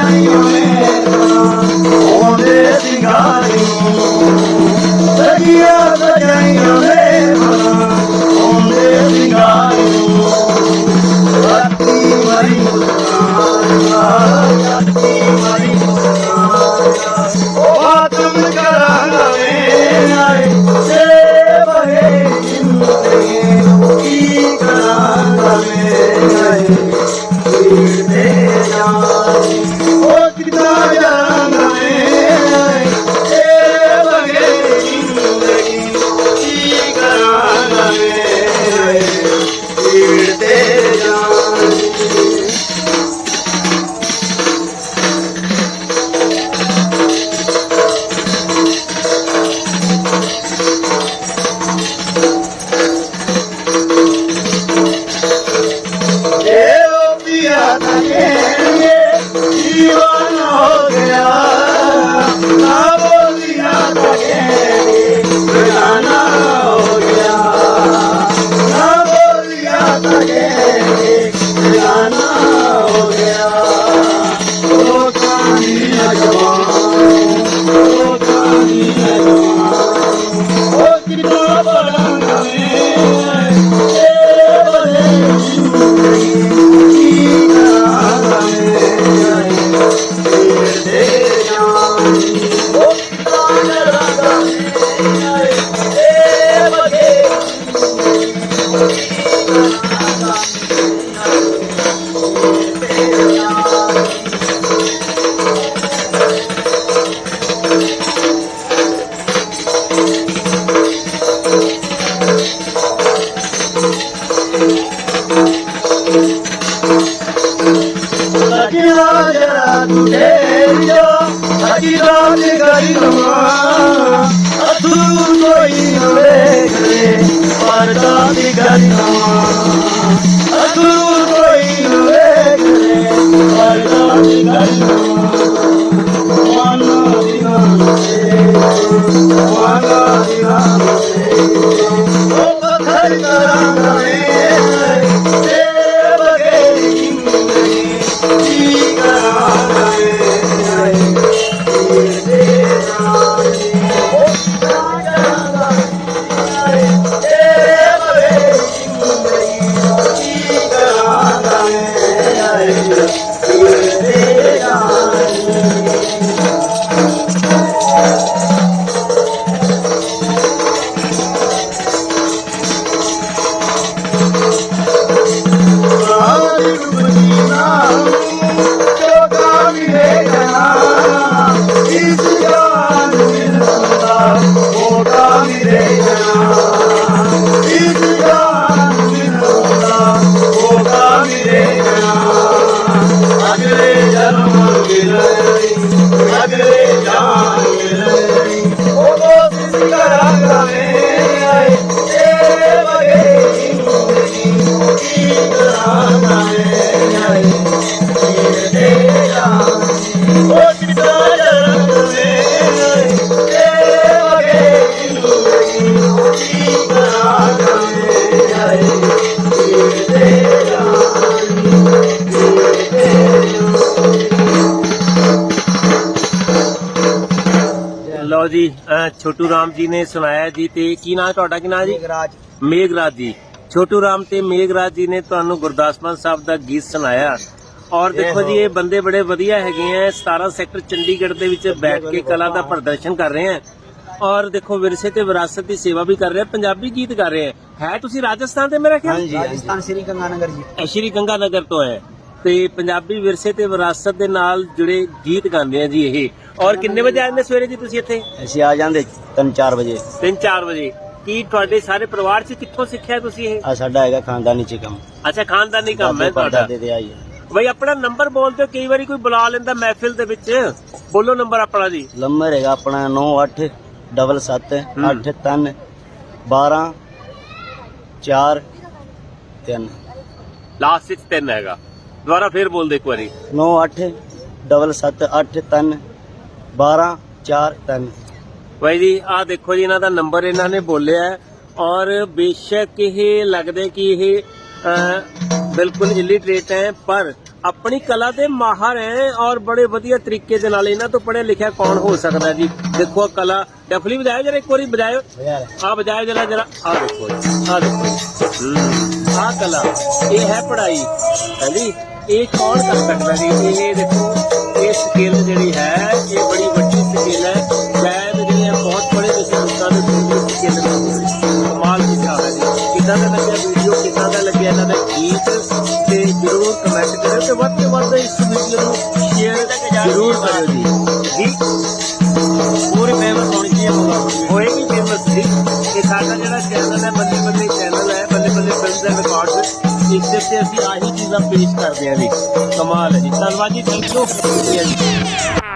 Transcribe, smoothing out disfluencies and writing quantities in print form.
सजाइयों में ओंदे सिंगारियों सजिया सजाइयों में ओंदे सिंगारियों राती मरी राती मरी तुम करांगा आए से बहे जिंदगी की करांगा आए दे जाए ओ कितना जाना आए से बहे जिंदगी की करांगा आए दे जाए जीवन हो गया ना बोलिया बेगाना हो गया ना बोलिया बेगाना हो गया ओ कहानी जवान ओ कहानी जवान ओ कितना बड़ा लो जी छोटू राम जी ने सुनाया जी ते की नाम ਤੁਹਾਡਾ ਕੀ ਨਾਮ ਜੀ ਮੇਘਰਾਜ ਜੀ छोटू राम ते मेघराज जी ने ਤੁਹਾਨੂੰ ਗੁਰਦਾਸ ਮਾਨ ਸਾਹਿਬ ਦਾ ਗੀਤ ਸੁਣਾਇਆ ਔਰ ਦੇਖੋ ਜੀ ਇਹ ਬੰਦੇ ਬੜੇ ਵਧੀਆ ਹੈਗੇ ਆ 17 ਸੈਕਟਰ ਚੰਡੀਗੜ੍ਹ ਦੇ ਵਿੱਚ ਬੈਠ ਕੇ ਕਲਾ ਦਾ ਪ੍ਰਦਰਸ਼ਨ ਕਰ ਰਹੇ ਆ ਔਰ ਦੇਖੋ ਵਿਰਸੇ ਤੇ ਵਿਰਾਸਤ ਦੀ ਸੇਵਾ ਵੀ ਕਰ ਰਹੇ ਆ ਪੰਜਾਬੀ ਗੀਤ ਗਾ ਰਹੇ ਆ ਹੈ ਤੁਸੀਂ ਰਾਜਸਥਾਨ ਤੇ ਮੇਰਾ ਖਿਆਲ राजस्थान श्री गंगानगर जी ਸ਼੍ਰੀ ਗੰਗਾਨਗਰ ਤੋਂ ਹੈ ਤੇ ਪੰਜਾਬੀ ਵਿਰਸੇ ਤੇ ਵਿਰਾਸਤ ਦੇ ਨਾਲ ਜੁੜੇ ਗੀਤ ਗਾਉਂਦੇ ਆ ਜੀ ਇਹ ਔਰ ਕਿੰਨੇ ਵਜੇ ਆਏ ਨੇ ਸਵੇਰੇ ਜੀ ਤੁਸੀਂ ਇੱਥੇ ਅਸੀਂ ਆ ਜਾਂਦੇ 3-4 ਵਜੇ 3-4 ਵਜੇ ਕੀ ਤੁਹਾਡੇ ਸਾਰੇ ਪਰਿਵਾਰ ਚ ਕਿੱਥੋਂ ਸਿੱਖਿਆ ਤੁਸੀਂ ਇਹ ਆ ਸਾਡਾ ਹੈਗਾ ਖਾਨਦਾਨੀ ਚ ਕੰਮ ਅੱਛਾ ਖਾਨਦਾਨੀ ਕੰਮ ਹੈ ਤੁਹਾਡਾ ਦੇ ਆਈ ਬਈ ਆਪਣਾ ਨੰਬਰ ਬੋਲ ਦਿਓ ਕਈ ਵਾਰੀ ਕੋਈ ਬੁਲਾ ਲੈਂਦਾ ਮਹਿਫਿਲ ਦੇ ਵਿੱਚ ਬੋਲੋ ਨੰਬਰ ਆਪਣਾ ਜੀ ਨੰਬਰ ਹੈਗਾ ਆਪਣਾ 9877 12 4 3 ਲਾਸਟ ਵਿੱਚ 3 ਹੈਗਾ ਦੁਬਾਰਾ ਫੇਰ ਬੋਲ ਦੇ ਇੱਕ ਵਾਰੀ 9877 12 4 3 ਬਾਈ ਜੀ ਆਹ ਦੇਖੋ ਜੀ ਇਹਨਾਂ ਦਾ ਨੰਬਰ ਇਹਨਾਂ ਨੇ ਬੋਲਿਆ ਔਰ ਬੇਸ਼ੱਕ ਇਹ ਲੱਗਦਾ ਕਿ ਇਹ ਬਿਲਕੁਲ ਇਲਿਟਰੇਟ ਹੈ ਪਰ ਆਪਣੀ ਕਲਾ ਦੇ ਮਾਹਰ ਹੈ ਔਰ ਬੜੇ ਵਧੀਆ ਤਰੀਕੇ ਦੇ ਨਾਲ। ਇਹਨਾਂ ਤੋਂ ਪੜ੍ਹਿਆ ਲਿਖਿਆ ਕੌਣ ਹੋ ਸਕਦਾ ਜੀ। ਦੇਖੋ ਆਹ ਕਲਾ ਡਫਲੀ ਵਜਾਇਓ ਜਰਾ, ਇੱਕ ਵਾਰੀ ਵਜਾਇਓ, ਆ ਵਜਾਇਓ ਜਰਾ ਜਰਾ, ਆ ਦੇਖੋ ਆ ਦੇਖੋ ਆਹ ਕਲਾ, ਇਹ ਹੈ ਪੜ੍ਹਾਈ ਹਾਂਜੀ। ਇਹ ਕੌਣ ਕਰ ਸਕਦਾ ਜੀ। ਇਹ ਦੇਖੋ ਇਹ ਸਕਿੱਲ ਜਿਹੜੀ ਹੈ ਇਹ ਬੜੀ ਵੱਡੀ ਸਕਿੱਲ ਹੈ। ਸ਼ਾਇਦ ਜਿਹੜੀਆਂ ਬਹੁਤ ਬੜੇ ਲਿਖੇ ਲੋਕਾਂ ਦੇ ਕੋਲ ਸਕਿੱਲ ਕਮਾਲ ਕੀਤਾ ਹੈ ਜੀ। ਕਿੱਦਾਂ ਦਾ ਲੱਗਿਆ ਵੀਡੀਓ, ਕਿੱਦਾਂ ਦਾ ਲੱਗਿਆ ਇਹਨਾਂ ਦਾ ਗੀਤ, ਤੇ ਜ਼ਰੂਰ ਕਮੈਂਟ ਕਰਿਓ ਤੇ ਵੱਧ ਤੋਂ ਵੱਧ ਇਸ ਵੀਡੀਓ ਨੂੰ ਸ਼ੇਅਰ ਜ਼ਰੂਰ ਕਰਿਓ ਜੀ। ਪੂਰੀ ਫੇਮਸ ਹੋਣੀ ਚਾਹੀਏ, ਹੋਏਗੀ ਫੇਮਸ ਜੀ। ਇਹ ਸਾਡਾ ਜਿਹੜਾ ਚੈਨਲ ਹੈ ਬੱਲੇ ਬੱਲੇ ਚੈਨਲ ਹੈ, ਬੱਲੇ ਬੱਲੇ ਫਿਲਮਸ ਐਂਡ ਰਿਕਾਰਡਸ, ਇਸ ਦੇ ਉੱਤੇ ਅਸੀਂ ਆਹੀ ਚੀਜ਼ਾਂ ਪੇਸ਼ ਕਰਦੇ ਹਾਂ ਜੀ। ਕਮਾਲ ਹੈ ਜੀ। ਧੰਨਵਾਦ ਜੀ, ਥੈਂਕ ਯੂ ਜੀ।